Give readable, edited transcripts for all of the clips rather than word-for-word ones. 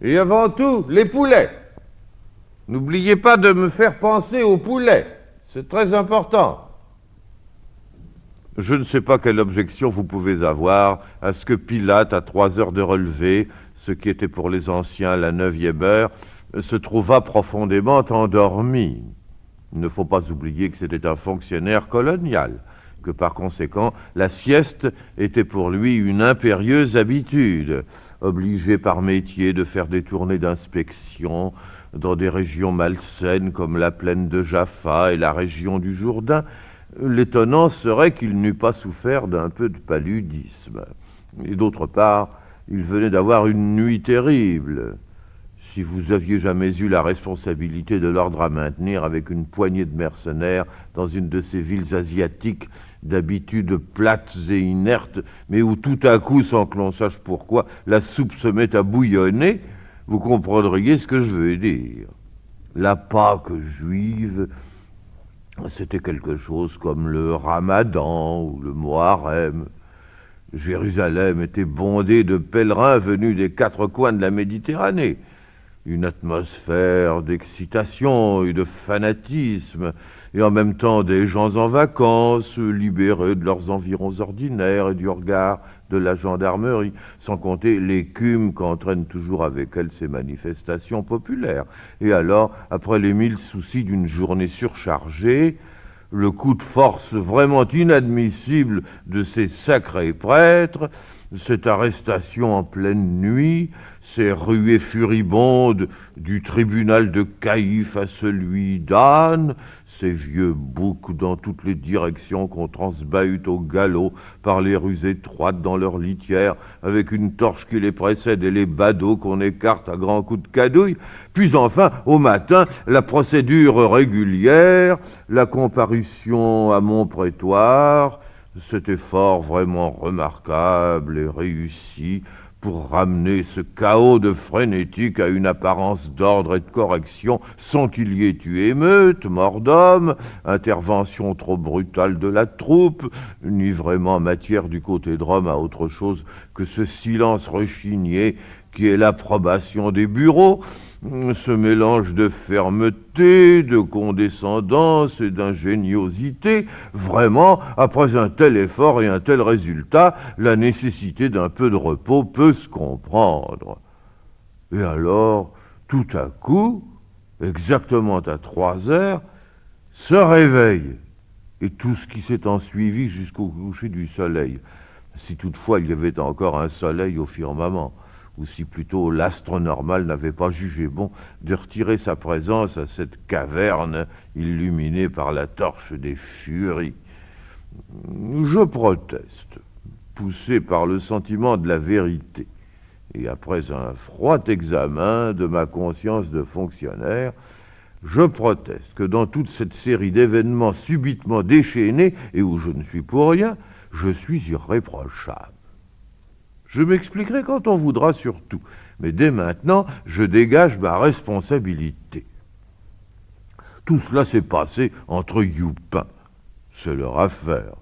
Et avant tout, les poulets. N'oubliez pas de me faire penser aux poulets. C'est très important. Je ne sais pas quelle objection vous pouvez avoir à ce que Pilate, à 3 heures de relevé, ce qui était pour les anciens la 9e heure, se trouva profondément endormi. Il ne faut pas oublier que c'était un fonctionnaire colonial, que par conséquent, la sieste était pour lui une impérieuse habitude, obligé par métier de faire des tournées d'inspection dans des régions malsaines comme la plaine de Jaffa et la région du Jourdain. L'étonnant serait qu'il n'eût pas souffert d'un peu de paludisme. Et d'autre part, il venait d'avoir une nuit terrible. Si vous aviez jamais eu la responsabilité de l'ordre à maintenir avec une poignée de mercenaires dans une de ces villes asiatiques d'habitude plates et inertes, mais où tout à coup, sans que l'on sache pourquoi, la soupe se met à bouillonner, vous comprendriez ce que je veux dire. La Pâque juive, c'était quelque chose comme le Ramadan ou le Moharem. Jérusalem était bondée de pèlerins venus des 4 coins de la Méditerranée. Une atmosphère d'excitation et de fanatisme, et en même temps des gens en vacances, libérés de leurs environs ordinaires et du regard de la gendarmerie, sans compter l'écume qu'entraînent toujours avec elle ces manifestations populaires. Et alors, après les 1000 soucis d'une journée surchargée, le coup de force vraiment inadmissible de ces sacrés prêtres, cette arrestation en pleine nuit, ces ruées furibondes du tribunal de Caïphe à celui d'Anne, ces vieux boucs dans toutes les directions qu'on transbahute au galop par les rues étroites dans leur litière, avec une torche qui les précède et les badauds qu'on écarte à grands coups de cadouille. Puis enfin, au matin, la procédure régulière, la comparution à Montprétoire, cet effort vraiment remarquable et réussi pour ramener ce chaos de frénétique à une apparence d'ordre et de correction sans qu'il y ait eu émeute, mort d'homme, intervention trop brutale de la troupe, ni vraiment matière du côté de Rome à autre chose que ce silence rechigné qui est l'approbation des bureaux, ce mélange de fermeté, de condescendance et d'ingéniosité. Vraiment, après un tel effort et un tel résultat, la nécessité d'un peu de repos peut se comprendre. Et alors, tout à coup, exactement à 3 heures, se réveille, et tout ce qui s'est ensuivi jusqu'au coucher du soleil, si toutefois il y avait encore un soleil au firmament, ou si plutôt l'astre normal n'avait pas jugé bon de retirer sa présence à cette caverne illuminée par la torche des furies. Je proteste, poussé par le sentiment de la vérité, et après un froid examen de ma conscience de fonctionnaire, je proteste que dans toute cette série d'événements subitement déchaînés, et où je ne suis pour rien, je suis irréprochable. Je m'expliquerai quand on voudra surtout, mais dès maintenant, je dégage ma responsabilité. Tout cela s'est passé entre youpins. C'est leur affaire.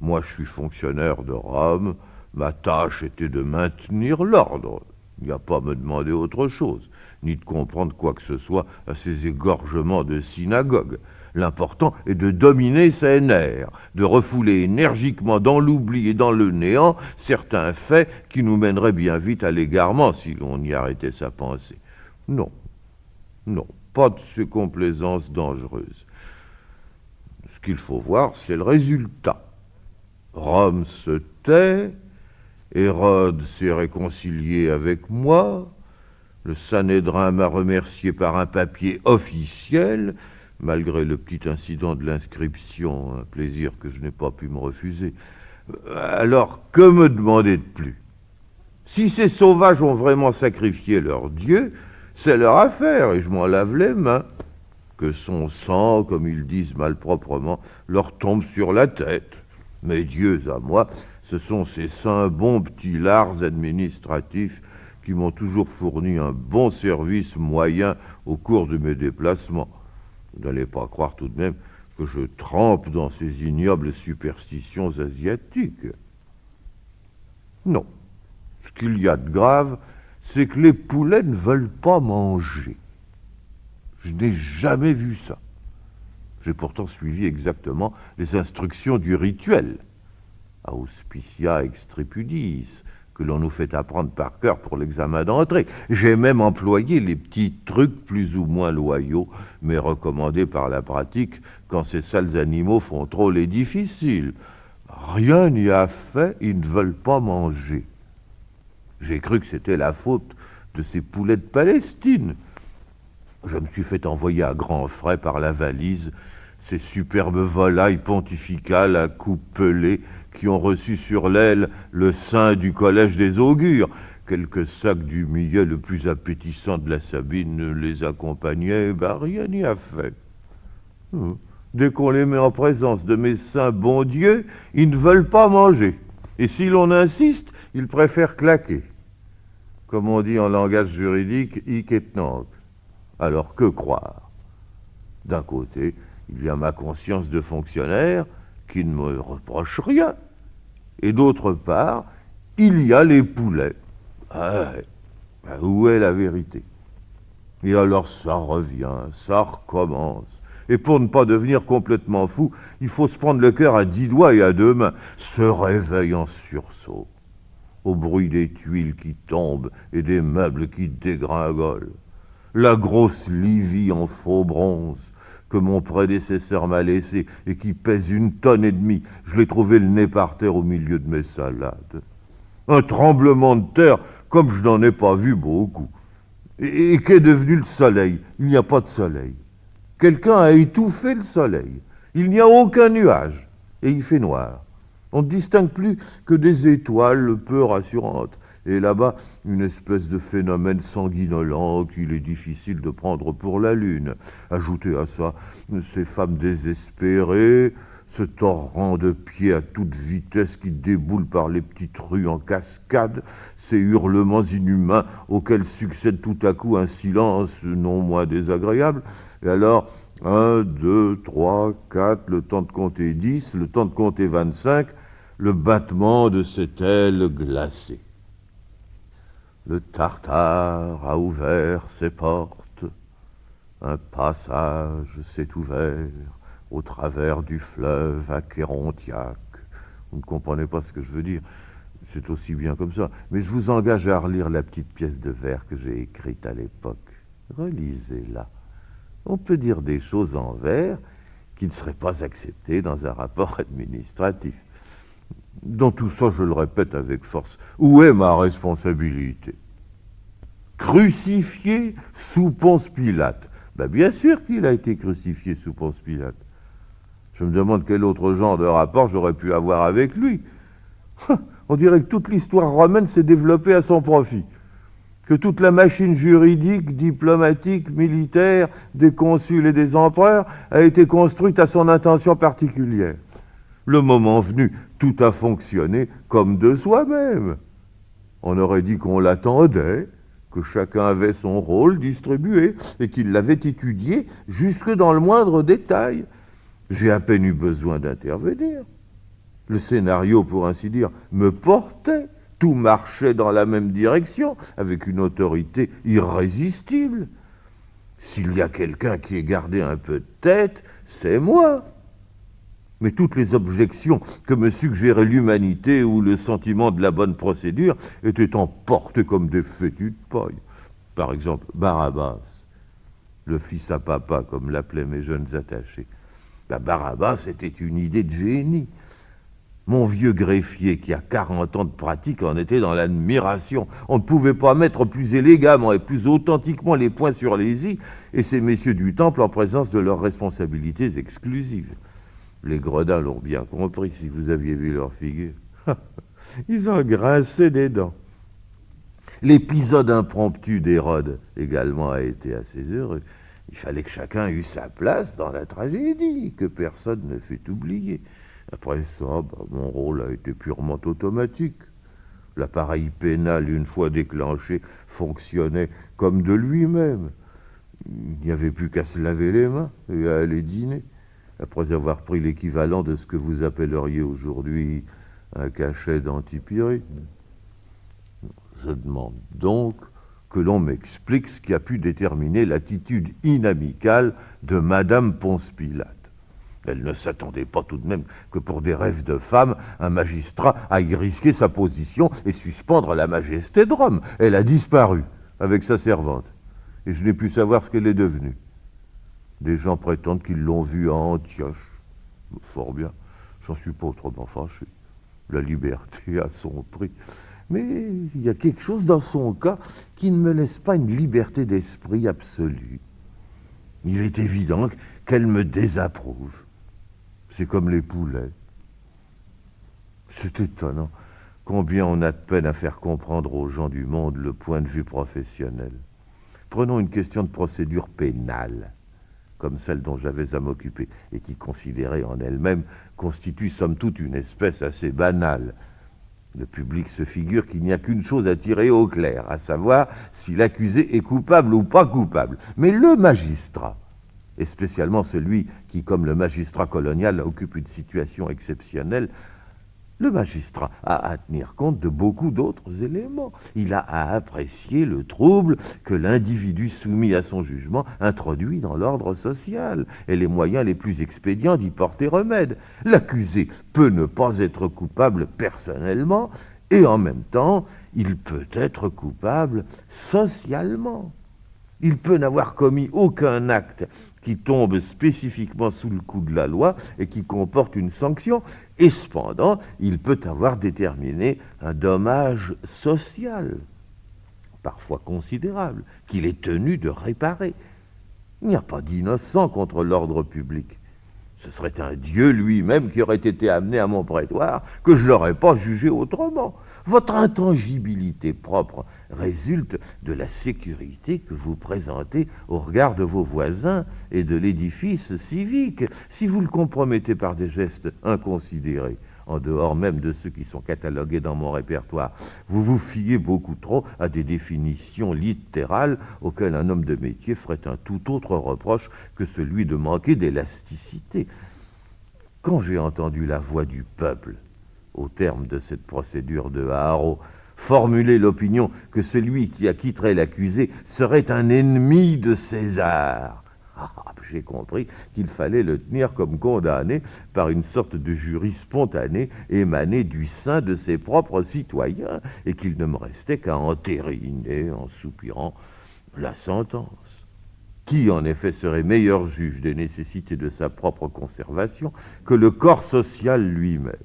Moi, je suis fonctionnaire de Rome, ma tâche était de maintenir l'ordre. Il n'y a pas à me demander autre chose, ni de comprendre quoi que ce soit à ces égorgements de synagogue. L'important est de dominer ses nerfs, de refouler énergiquement dans l'oubli et dans le néant certains faits qui nous mèneraient bien vite à l'égarement si l'on y arrêtait sa pensée. Non, non, pas de ces complaisances dangereuses. Ce qu'il faut voir, c'est le résultat. Rome se tait, Hérode s'est réconcilié avec moi, le Sanhédrin m'a remercié par un papier officiel, malgré le petit incident de l'inscription, un plaisir que je n'ai pas pu me refuser. Alors, que me demander de plus? Si ces sauvages ont vraiment sacrifié leur Dieu, c'est leur affaire, et je m'en lave les mains. Que son sang, comme ils disent malproprement, leur tombe sur la tête. Mes dieux à moi, ce sont ces saints bons petits lards administratifs qui m'ont toujours fourni un bon service moyen au cours de mes déplacements. Vous n'allez pas croire tout de même que je trempe dans ces ignobles superstitions asiatiques. Non. Ce qu'il y a de grave, c'est que les poulets ne veulent pas manger. Je n'ai jamais vu ça. J'ai pourtant suivi exactement les instructions du rituel, auspicia extripudis, que l'on nous fait apprendre par cœur pour l'examen d'entrée. J'ai même employé les petits trucs plus ou moins loyaux, mais recommandés par la pratique quand ces sales animaux font trop les difficiles. Rien n'y a fait, ils ne veulent pas manger. J'ai cru que c'était la faute de ces poulets de Palestine. Je me suis fait envoyer à grands frais par la valise ces superbes volailles pontificales à coupe pelée qui ont reçu sur l'aile le sein du collège des augures. Quelques sacs du millet le plus appétissant de la Sabine les accompagnaient, rien n'y a fait. Dès qu'on les met en présence de mes saints bons dieux, ils ne veulent pas manger. Et si l'on insiste, ils préfèrent claquer. Comme on dit en langage juridique, hic et nunc. Alors que croire? D'un côté, il y a ma conscience de fonctionnaire qui ne me reproche rien. Et d'autre part, il y a les poulets. Où est la vérité? Et alors ça revient, ça recommence. Et pour ne pas devenir complètement fou, il faut se prendre le cœur à 10 doigts et à 2 mains. Se réveille en sursaut, au bruit des tuiles qui tombent et des meubles qui dégringolent. La grosse Livy en faux bronze que mon prédécesseur m'a laissée et qui pèse 1,5 tonnes, je l'ai trouvé le nez par terre au milieu de mes salades. Un tremblement de terre comme je n'en ai pas vu beaucoup. Et qu'est devenu le soleil? Il n'y a pas de soleil. Quelqu'un a étouffé le soleil. Il n'y a aucun nuage et il fait noir. On ne distingue plus que des étoiles peu rassurantes. Et là-bas, une espèce de phénomène sanguinolent qu'il est difficile de prendre pour la lune. Ajoutez à ça ces femmes désespérées, ce torrent de pieds à toute vitesse qui déboule par les petites rues en cascade, ces hurlements inhumains auxquels succède tout à coup un silence non moins désagréable. Et alors, 1, 2, 3, 4, le temps de compter 10, le temps de compter 25, le battement de cette aile glacée. Le Tartare a ouvert ses portes, un passage s'est ouvert au travers du fleuve Acherontiaque. Vous ne comprenez pas ce que je veux dire, c'est aussi bien comme ça. Mais je vous engage à relire la petite pièce de vers que j'ai écrite à l'époque. Relisez-la. On peut dire des choses en vers qui ne seraient pas acceptées dans un rapport administratif. Dans tout ça, je le répète avec force, où est ma responsabilité? Crucifié sous Ponce Pilate. Bien sûr qu'il a été crucifié sous Ponce Pilate. Je me demande quel autre genre de rapport j'aurais pu avoir avec lui. On dirait que toute l'histoire romaine s'est développée à son profit. Que toute la machine juridique, diplomatique, militaire, des consuls et des empereurs a été construite à son intention particulière. Le moment venu, tout a fonctionné comme de soi-même. On aurait dit qu'on l'attendait, que chacun avait son rôle distribué et qu'il l'avait étudié jusque dans le moindre détail. J'ai à peine eu besoin d'intervenir. Le scénario, pour ainsi dire, me portait. Tout marchait dans la même direction, avec une autorité irrésistible. S'il y a quelqu'un qui ait gardé un peu de tête, c'est moi. Mais toutes les objections que me suggérait l'humanité ou le sentiment de la bonne procédure étaient emportées comme des fétus de paille. Par exemple, Barabbas, le fils à papa, comme l'appelaient mes jeunes attachés. Barabbas était une idée de génie. Mon vieux greffier, qui a 40 ans de pratique, en était dans l'admiration. On ne pouvait pas mettre plus élégamment et plus authentiquement les points sur les i, et ces messieurs du temple en présence de leurs responsabilités exclusives. Les gredins l'ont bien compris, si vous aviez vu leur figure. Ils ont grincé des dents. L'épisode impromptu d'Hérode également a été assez heureux. Il fallait que chacun eût sa place dans la tragédie, que personne ne fût oublié. Après ça, mon rôle a été purement automatique. L'appareil pénal, une fois déclenché, fonctionnait comme de lui-même. Il n'y avait plus qu'à se laver les mains et à aller dîner, après avoir pris l'équivalent de ce que vous appelleriez aujourd'hui un cachet d'antipyrine. Je demande donc que l'on m'explique ce qui a pu déterminer l'attitude inamicale de Madame Ponce-Pilate. Elle ne s'attendait pas tout de même que pour des rêves de femme, un magistrat aille risquer sa position et suspendre la majesté de Rome. Elle a disparu avec sa servante, et je n'ai pu savoir ce qu'elle est devenue. Des gens prétendent qu'ils l'ont vue à Antioche. Fort bien, j'en suis pas autrement fâché. La liberté a son prix. Mais il y a quelque chose dans son cas qui ne me laisse pas une liberté d'esprit absolue. Il est évident qu'elle me désapprouve. C'est comme les poulets. C'est étonnant combien on a de peine à faire comprendre aux gens du monde le point de vue professionnel. Prenons une question de procédure pénale, comme celle dont j'avais à m'occuper, et qui, considérée en elle-même, constitue somme toute une espèce assez banale. Le public se figure qu'il n'y a qu'une chose à tirer au clair, à savoir si l'accusé est coupable ou pas coupable. Mais le magistrat, et spécialement celui qui, comme le magistrat colonial, occupe une situation exceptionnelle, le magistrat a à tenir compte de beaucoup d'autres éléments. Il a à apprécier le trouble que l'individu soumis à son jugement introduit dans l'ordre social et les moyens les plus expédients d'y porter remède. L'accusé peut ne pas être coupable personnellement et en même temps, il peut être coupable socialement. Il peut n'avoir commis aucun acte qui tombe spécifiquement sous le coup de la loi et qui comporte une sanction, et cependant, il peut avoir déterminé un dommage social, parfois considérable, qu'il est tenu de réparer. Il n'y a pas d'innocent contre l'ordre public. Ce serait un Dieu lui-même qui aurait été amené à mon prétoire, que je n'aurais pas jugé autrement. Votre intangibilité propre résulte de la sécurité que vous présentez au regard de vos voisins et de l'édifice civique. Si vous le compromettez par des gestes inconsidérés, en dehors même de ceux qui sont catalogués dans mon répertoire, vous vous fiez beaucoup trop à des définitions littérales auxquelles un homme de métier ferait un tout autre reproche que celui de manquer d'élasticité. Quand j'ai entendu la voix du peuple, au terme de cette procédure de haro, formuler l'opinion que celui qui acquitterait l'accusé serait un ennemi de César, j'ai compris qu'il fallait le tenir comme condamné par une sorte de jury spontané émané du sein de ses propres citoyens et qu'il ne me restait qu'à entériner, en soupirant, la sentence. Qui, en effet, serait meilleur juge des nécessités de sa propre conservation que le corps social lui-même?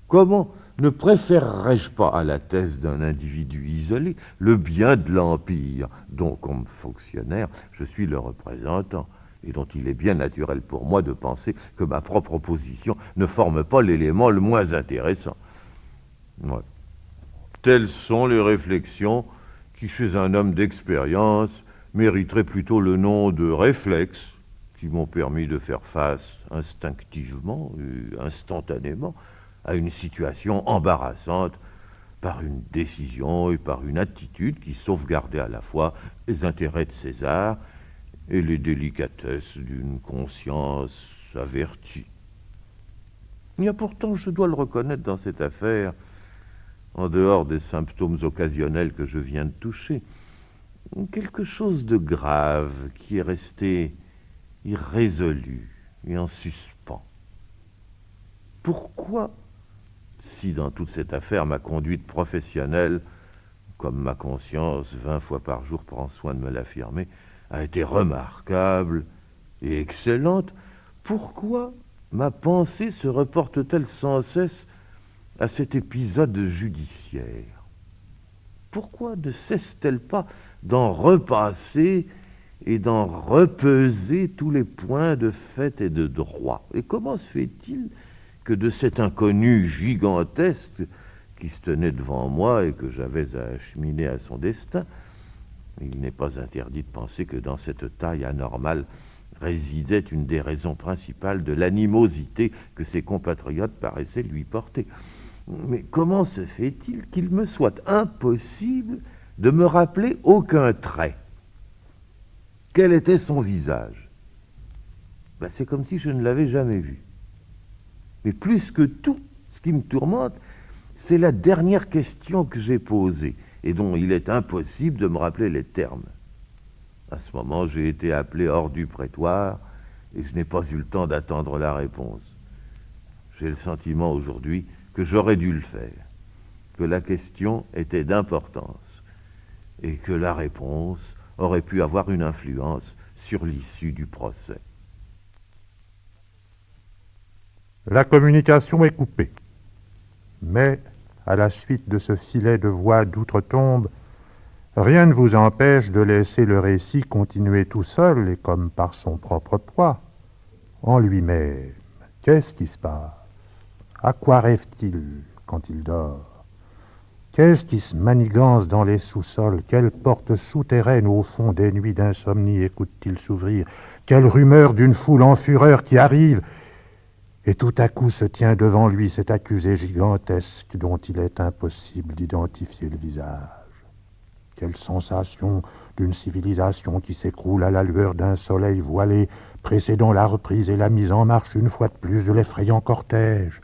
Comment ne préférerais-je pas à la thèse d'un individu isolé le bien de l'Empire, dont, comme fonctionnaire, je suis le représentant, et dont il est bien naturel pour moi de penser que ma propre position ne forme pas l'élément le moins intéressant. Ouais. Telles sont les réflexions qui, chez un homme d'expérience, mériteraient plutôt le nom de réflexes, qui m'ont permis de faire face instinctivement et instantanément à une situation embarrassante par une décision et par une attitude qui sauvegardaient à la fois les intérêts de César et les délicatesses d'une conscience avertie. Il y a pourtant, je dois le reconnaître dans cette affaire, en dehors des symptômes occasionnels que je viens de toucher, quelque chose de grave qui est resté irrésolu et en suspens. Pourquoi, si dans toute cette affaire ma conduite professionnelle, comme ma conscience 20 fois par jour prend soin de me l'affirmer, a été remarquable et excellente, pourquoi ma pensée se reporte-t-elle sans cesse à cet épisode judiciaire? Pourquoi ne cesse-t-elle pas d'en repasser et d'en repeser tous les points de fait et de droit? Et comment se fait-il que de cet inconnu gigantesque qui se tenait devant moi et que j'avais à acheminer à son destin, il n'est pas interdit de penser que dans cette taille anormale résidait une des raisons principales de l'animosité que ses compatriotes paraissaient lui porter. Mais comment se fait-il qu'il me soit impossible de me rappeler aucun trait? Quel était son visage? C'est comme si je ne l'avais jamais vu. Mais plus que tout, ce qui me tourmente, c'est la dernière question que j'ai posée et dont il est impossible de me rappeler les termes. À ce moment, j'ai été appelé hors du prétoire, et je n'ai pas eu le temps d'attendre la réponse. J'ai le sentiment aujourd'hui que j'aurais dû le faire, que la question était d'importance, et que la réponse aurait pu avoir une influence sur l'issue du procès. La communication est coupée. Mais, à la suite de ce filet de voix d'outre-tombe, rien ne vous empêche de laisser le récit continuer tout seul et comme par son propre poids, en lui-même. Qu'est-ce qui se passe? À quoi rêve-t-il quand il dort? Qu'est-ce qui se manigance dans les sous-sols? Quelle porte souterraine au fond des nuits d'insomnie écoute-t-il s'ouvrir? Quelle rumeur d'une foule en fureur qui arrive? Et tout à coup se tient devant lui cet accusé gigantesque dont il est impossible d'identifier le visage. Quelle sensation d'une civilisation qui s'écroule à la lueur d'un soleil voilé, précédant la reprise et la mise en marche une fois de plus de l'effrayant cortège.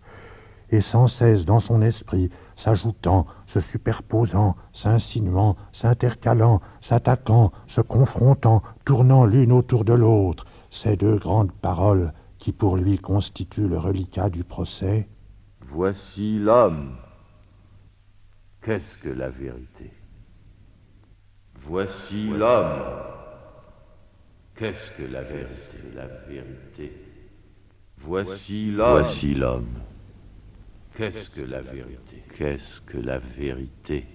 Et sans cesse dans son esprit, s'ajoutant, se superposant, s'insinuant, s'intercalant, s'attaquant, se confrontant, tournant l'une autour de l'autre, ces deux grandes paroles qui pour lui constituent le reliquat du procès. Voici l'homme. Qu'est-ce que la vérité? Voici l'homme. Qu'est-ce que la vérité? Voici l'homme. Voici l'homme. Qu'est-ce que la vérité? Qu'est-ce que la vérité?